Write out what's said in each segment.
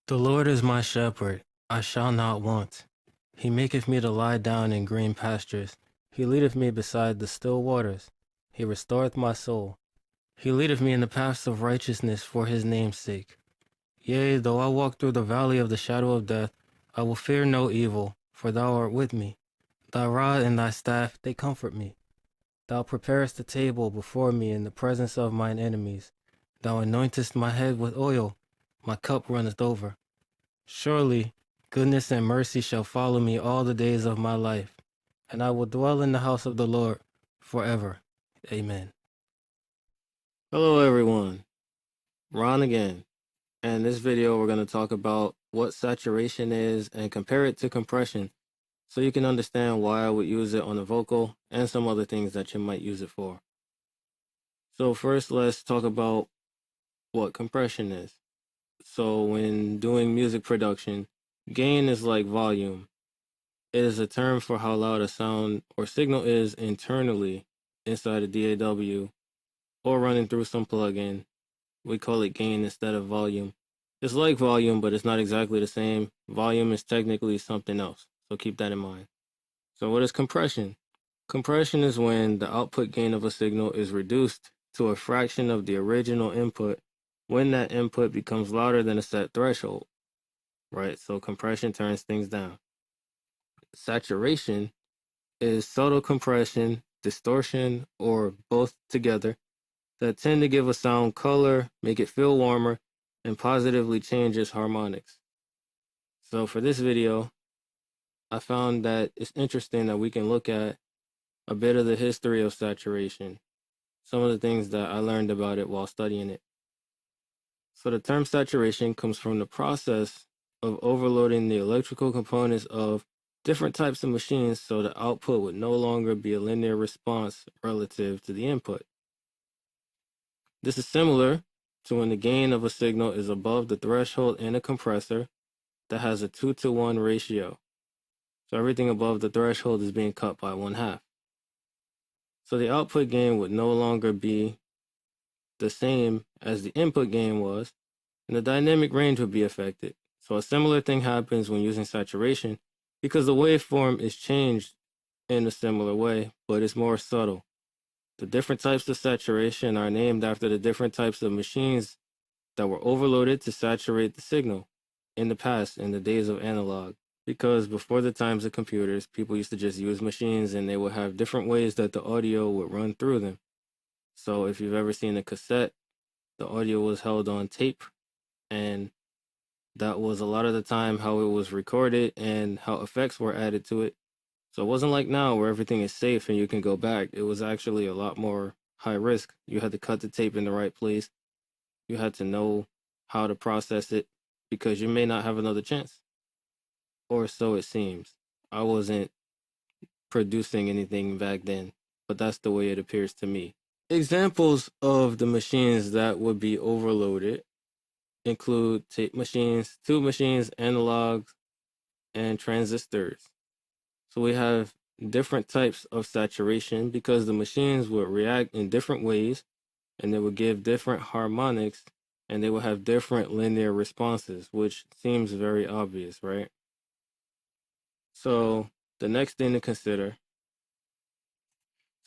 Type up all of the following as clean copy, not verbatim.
The Lord is my shepherd, I shall not want. He maketh me to lie down in green pastures. He leadeth me beside the still waters. He restoreth my soul. He leadeth me in the paths of righteousness for his name's sake. Yea, though I walk through the valley of the shadow of death, I will fear no evil, for thou art with me. Thy rod and thy staff, they comfort me. Thou preparest a table before me in the presence of mine enemies. Thou anointest my head with oil, my cup runneth over. Surely goodness and mercy shall follow me all the days of my life, and I will dwell in the house of the Lord forever. Amen. Hello everyone, Ron again. And in this video we're going to talk about what saturation is and compare it to compression so you can understand why I would use it on a vocal and some other things that you might use it for. So first let's talk about what compression is. So when doing music production, gain is like volume. It is a term for how loud a sound or signal is internally inside a DAW or running through some plugin. We call it gain instead of volume. It's like volume, but it's not exactly the same. Volume is technically something else, so keep that in mind. So what is compression? Compression is when the output gain of a signal is reduced to a fraction of the original input when that input becomes louder than a set threshold, right? So compression turns things down. Saturation is subtle compression, distortion, or both together that tend to give a sound color, make it feel warmer, and positively change its harmonics. So for this video, I found that it's interesting that we can look at a bit of the history of saturation, some of the things that I learned about it while studying it. So the term saturation comes from the process of overloading the electrical components of different types of machines so the output would no longer be a linear response relative to the input. This is similar to when the gain of a signal is above the threshold in a compressor that has a 2-to-1 ratio. So everything above the threshold is being cut by 1/2. So the output gain would no longer be the same as the input gain was, and the dynamic range would be affected. So a similar thing happens when using saturation because the waveform is changed in a similar way, but it's more subtle. The different types of saturation are named after the different types of machines that were overloaded to saturate the signal in the past, in the days of analog. Because before the times of computers, people used to just use machines and they would have different ways that the audio would run through them. So if you've ever seen a cassette, the audio was held on tape, and that was a lot of the time how it was recorded and how effects were added to it. So it wasn't like now where everything is safe and you can go back. It was actually a lot more high risk. You had to cut the tape in the right place. You had to know how to process it because you may not have another chance. Or so it seems. I wasn't producing anything back then, but that's the way it appears to me. Examples of the machines that would be overloaded include tape machines, tube machines, analogs, and transistors. So we have different types of saturation because the machines would react in different ways and they would give different harmonics and they will have different linear responses, which seems very obvious, right? So the next thing to consider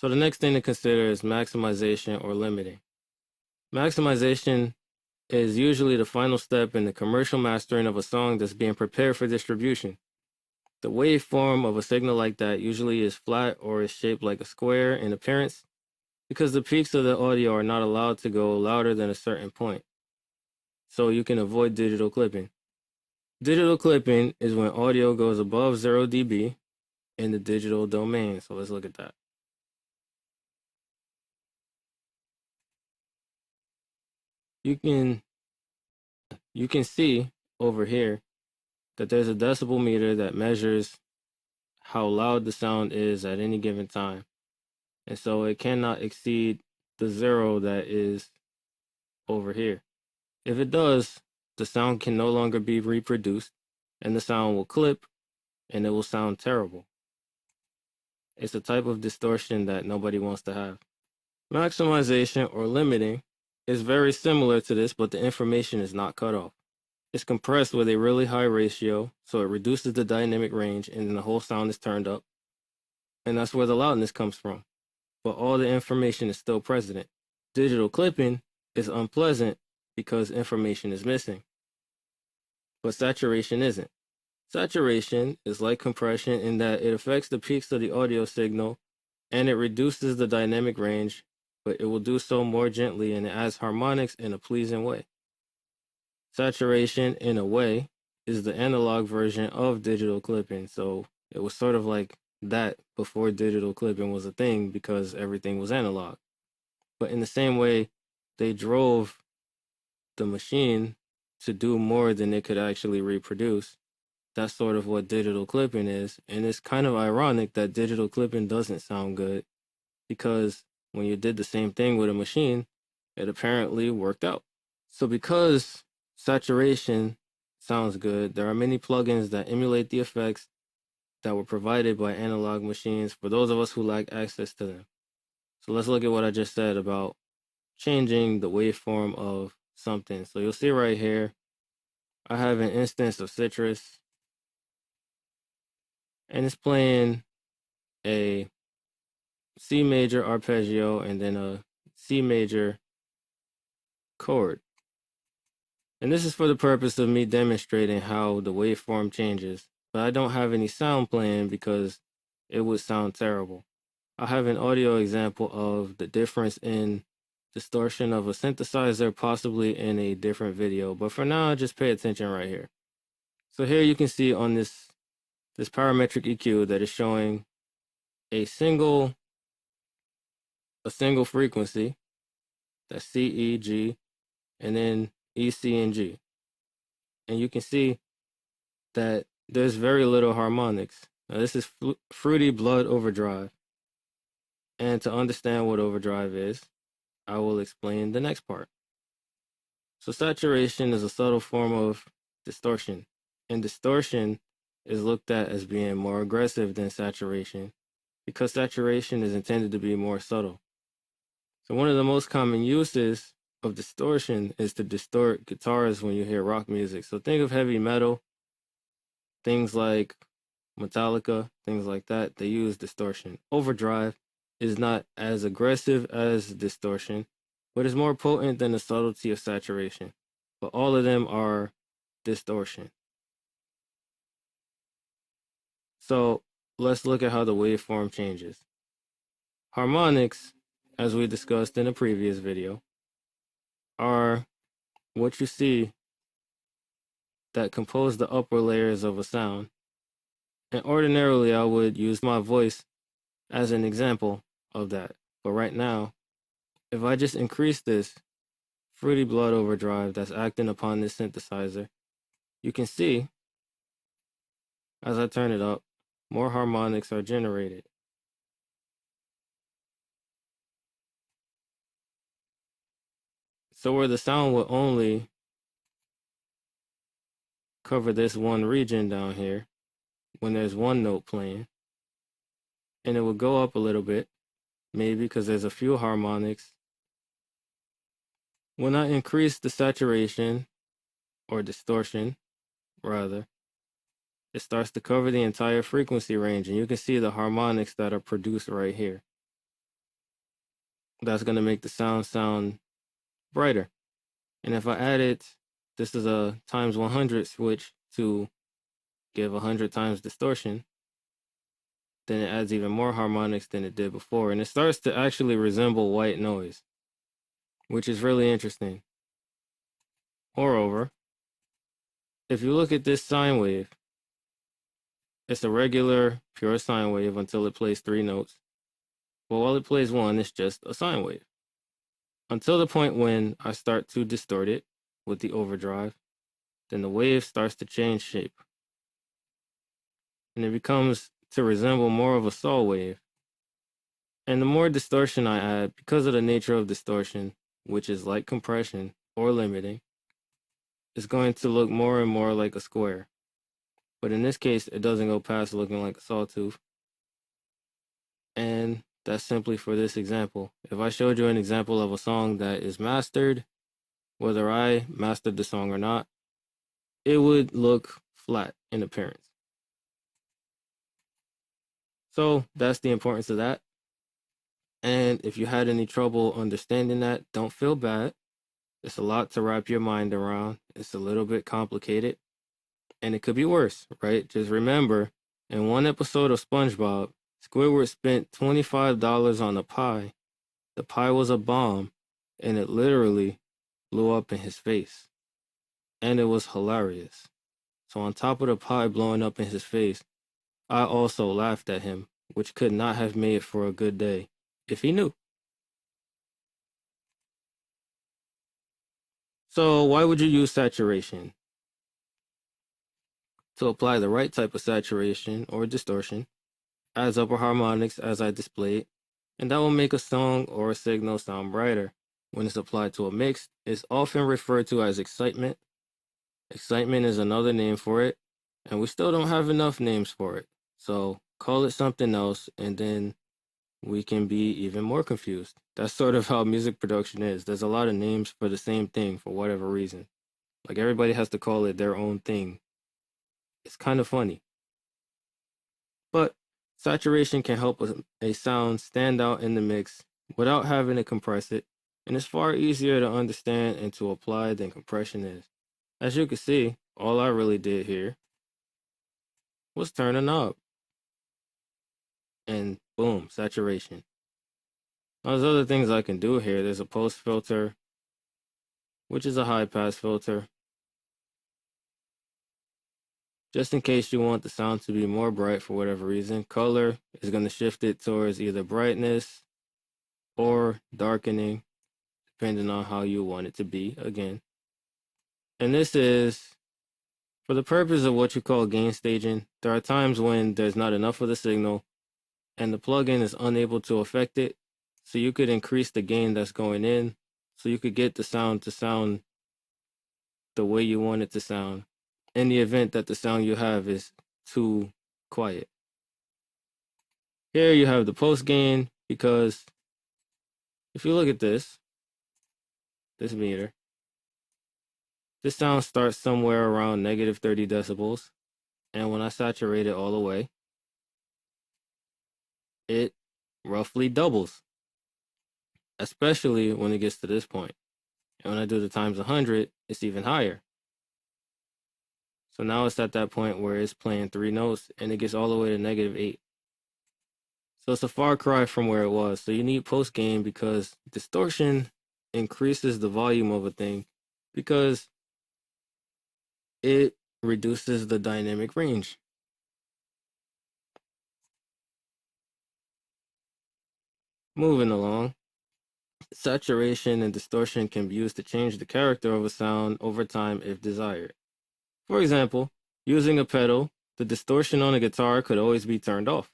is maximization or limiting. Maximization is usually the final step in the commercial mastering of a song that's being prepared for distribution. The waveform of a signal like that usually is flat or is shaped like a square in appearance because the peaks of the audio are not allowed to go louder than a certain point. So you can avoid digital clipping. Digital clipping is when audio goes above 0 dB in the digital domain. So let's look at that. You can see over here that there's a decibel meter that measures how loud the sound is at any given time. And so it cannot exceed the 0 that is over here. If it does, the sound can no longer be reproduced and the sound will clip and it will sound terrible. It's a type of distortion that nobody wants to have. Maximization or limiting is very similar to this, but the information is not cut off. It's compressed with a really high ratio, so it reduces the dynamic range and then the whole sound is turned up. And that's where the loudness comes from. But all the information is still present. Digital clipping is unpleasant because information is missing. But saturation isn't. Saturation is like compression in that it affects the peaks of the audio signal and it reduces the dynamic range, but it will do so more gently and it adds harmonics in a pleasing way. Saturation, in a way, is the analog version of digital clipping. So it was sort of like that before digital clipping was a thing because everything was analog. But in the same way, they drove the machine to do more than it could actually reproduce. That's sort of what digital clipping is. And it's kind of ironic that digital clipping doesn't sound good because when you did the same thing with a machine, it apparently worked out. So because saturation sounds good, there are many plugins that emulate the effects that were provided by analog machines for those of us who lack access to them. So let's look at what I just said about changing the waveform of something. So you'll see right here, I have an instance of Citrus and it's playing a C major arpeggio and then a C major chord. And this is for the purpose of me demonstrating how the waveform changes, but I don't have any sound playing because it would sound terrible. I have an audio example of the difference in distortion of a synthesizer, possibly in a different video, but for now, just pay attention right here. So here you can see on this parametric EQ that is showing a single frequency, that's C, E, G, and then E, C, and G. And you can see that there's very little harmonics. Now this is Fruity Blood Overdrive. And to understand what overdrive is, I will explain the next part. So saturation is a subtle form of distortion. And distortion is looked at as being more aggressive than saturation because saturation is intended to be more subtle. So one of the most common uses of distortion is to distort guitars when you hear rock music. So think of heavy metal, things like Metallica, things like that, they use distortion. Overdrive is not as aggressive as distortion, but is more potent than the subtlety of saturation. But all of them are distortion. So let's look at how the waveform changes. Harmonics, as we discussed in a previous video, are what you see that compose the upper layers of a sound. And ordinarily, I would use my voice as an example of that. But right now, if I just increase this Fruity Blood Overdrive that's acting upon this synthesizer, you can see, as I turn it up, more harmonics are generated. So where the sound will only cover this one region down here, when there's one note playing, and it will go up a little bit, maybe because there's a few harmonics. When I increase the saturation, or distortion, rather, it starts to cover the entire frequency range, and you can see the harmonics that are produced right here. That's going to make the sound brighter. And if I add it, this is a times 100 switch to give 100 times distortion, then it adds even more harmonics than it did before. And it starts to actually resemble white noise, which is really interesting. Moreover, if you look at this sine wave, it's a regular pure sine wave until it plays 3 notes. But while it plays 1, it's just a sine wave. Until the point when I start to distort it with the overdrive, then the wave starts to change shape. And it becomes to resemble more of a saw wave. And the more distortion I add, because of the nature of distortion, which is like compression or limiting, it's going to look more and more like a square. But in this case, it doesn't go past looking like a sawtooth. And that's simply for this example. If I showed you an example of a song that is mastered, whether I mastered the song or not, it would look flat in appearance. So that's the importance of that. And if you had any trouble understanding that, don't feel bad. It's a lot to wrap your mind around. It's a little bit complicated, and it could be worse, right? Just remember, in one episode of SpongeBob, Squidward spent $25 on a pie. The pie was a bomb, and it literally blew up in his face. And it was hilarious. So on top of the pie blowing up in his face, I also laughed at him, which could not have made for a good day, if he knew. So why would you use saturation? To apply the right type of saturation or distortion, as upper harmonics as I displayed, and that will make a song or a signal sound brighter. When it's applied to a mix, it's often referred to as excitement. Excitement is another name for it, and we still don't have enough names for it. So call it something else, and then we can be even more confused. That's sort of how music production is. There's a lot of names for the same thing for whatever reason. Like everybody has to call it their own thing. It's kind of funny. But saturation can help a sound stand out in the mix without having to compress it, and it's far easier to understand and to apply than compression is. As you can see, all I really did here was turn a knob, and boom, saturation. Now, there's other things I can do here. There's a post filter, which is a high pass filter. Just in case you want the sound to be more bright for whatever reason, color is going to shift it towards either brightness or darkening, depending on how you want it to be again. And this is for the purpose of what you call gain staging. There are times when there's not enough of the signal and the plugin is unable to affect it. So you could increase the gain that's going in so you could get the sound to sound the way you want it to sound in the event that the sound you have is too quiet. Here you have the post gain, because if you look at this meter, this sound starts somewhere around negative 30 decibels. And when I saturate it all the way, it roughly doubles, especially when it gets to this point. And when I do the times 100, it's even higher. So now it's at that point where it's playing 3 notes and it gets all the way to negative 8. So it's a far cry from where it was. So you need post gain because distortion increases the volume of a thing because it reduces the dynamic range. Moving along, saturation and distortion can be used to change the character of a sound over time if desired. For example, using a pedal, the distortion on a guitar could always be turned off.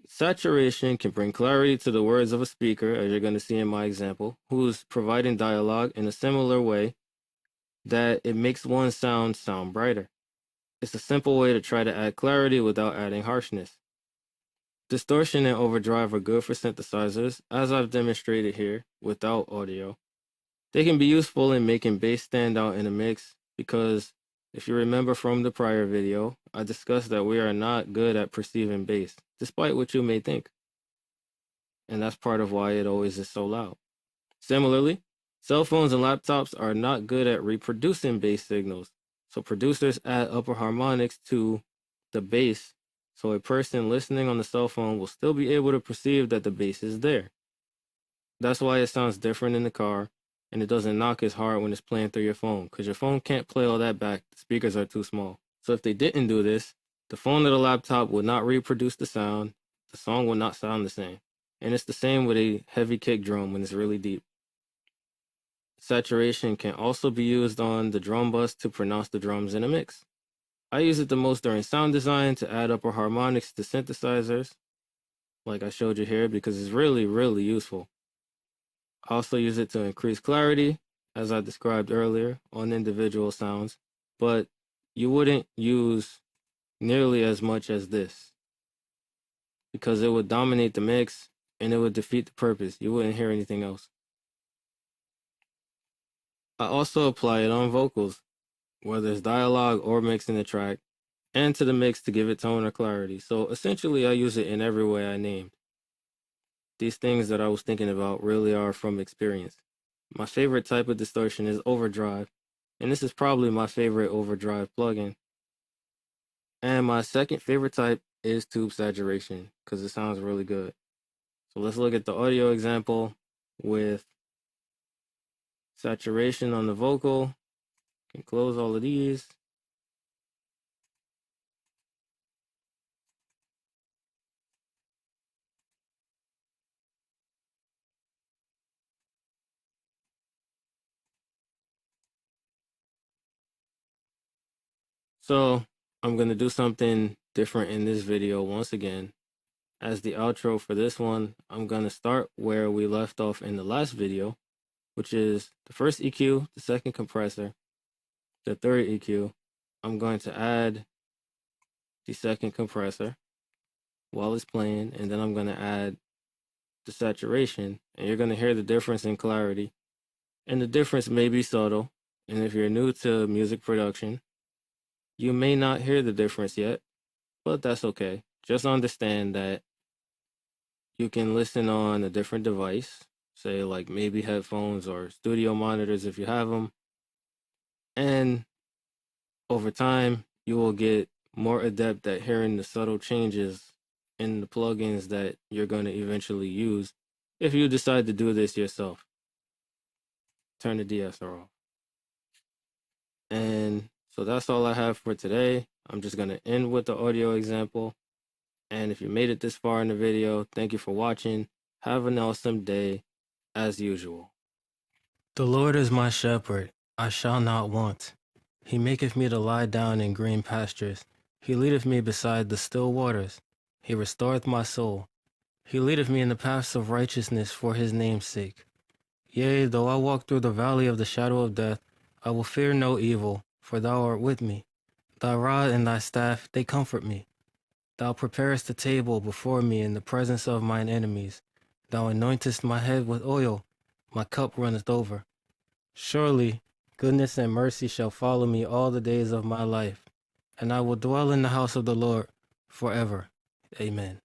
Saturation can bring clarity to the words of a speaker, as you're going to see in my example, who's providing dialogue in a similar way that it makes one sound brighter. It's a simple way to try to add clarity without adding harshness. Distortion and overdrive are good for synthesizers, as I've demonstrated here, without audio. They can be useful in making bass stand out in a mix because if you remember from the prior video, I discussed that we are not good at perceiving bass, despite what you may think. And that's part of why it always is so loud. Similarly, cell phones and laptops are not good at reproducing bass signals, so producers add upper harmonics to the bass, so a person listening on the cell phone will still be able to perceive that the bass is there. That's why it sounds different in the car, and it doesn't knock as hard when it's playing through your phone, because your phone can't play all that back, the speakers are too small. So if they didn't do this, the phone or the laptop would not reproduce the sound, the song would not sound the same. And it's the same with a heavy kick drum when it's really deep. Saturation can also be used on the drum bus to pronounce the drums in a mix. I use it the most during sound design to add upper harmonics to synthesizers, like I showed you here, because it's really, really useful. I also use it to increase clarity, as I described earlier, on individual sounds, but you wouldn't use nearly as much as this because it would dominate the mix and it would defeat the purpose. You wouldn't hear anything else. I also apply it on vocals. whether it's dialogue or mixing the track, and to the mix to give it tone or clarity. So essentially, I use it in every way I named. These things that I was thinking about really are from experience. My favorite type of distortion is overdrive, and this is probably my favorite overdrive plugin. And my second favorite type is tube saturation because it sounds really good. So let's look at the audio example with saturation on the vocal. Can close all of these. So I'm going to do something different in this video once again. As the outro for this one, I'm going to start where we left off in the last video, which is the first EQ, the second compressor, the third EQ. I'm going to add the second compressor while it's playing, and then I'm going to add the saturation, and you're going to hear the difference in clarity. And the difference may be subtle, and if you're new to music production, you may not hear the difference yet, but that's okay. Just understand that you can listen on a different device, say like maybe headphones or studio monitors if you have them, and over time you will get more adept at hearing the subtle changes in the plugins that you're going to eventually use if you decide to do this yourself. Turn the DSR off. And so that's all I have for today. I'm just going to end with the audio example. And if you made it this far in the video, thank you for watching. Have an awesome day, as usual. The Lord is my shepherd, I shall not want. He maketh me to lie down in green pastures. He leadeth me beside the still waters. He restoreth my soul. He leadeth me in the paths of righteousness for his name's sake. Yea, though I walk through the valley of the shadow of death, I will fear no evil, for thou art with me. Thy rod and thy staff, they comfort me. Thou preparest a table before me in the presence of mine enemies. Thou anointest my head with oil, my cup runneth over. Surely goodness and mercy shall follow me all the days of my life, and I will dwell in the house of the Lord forever. Amen.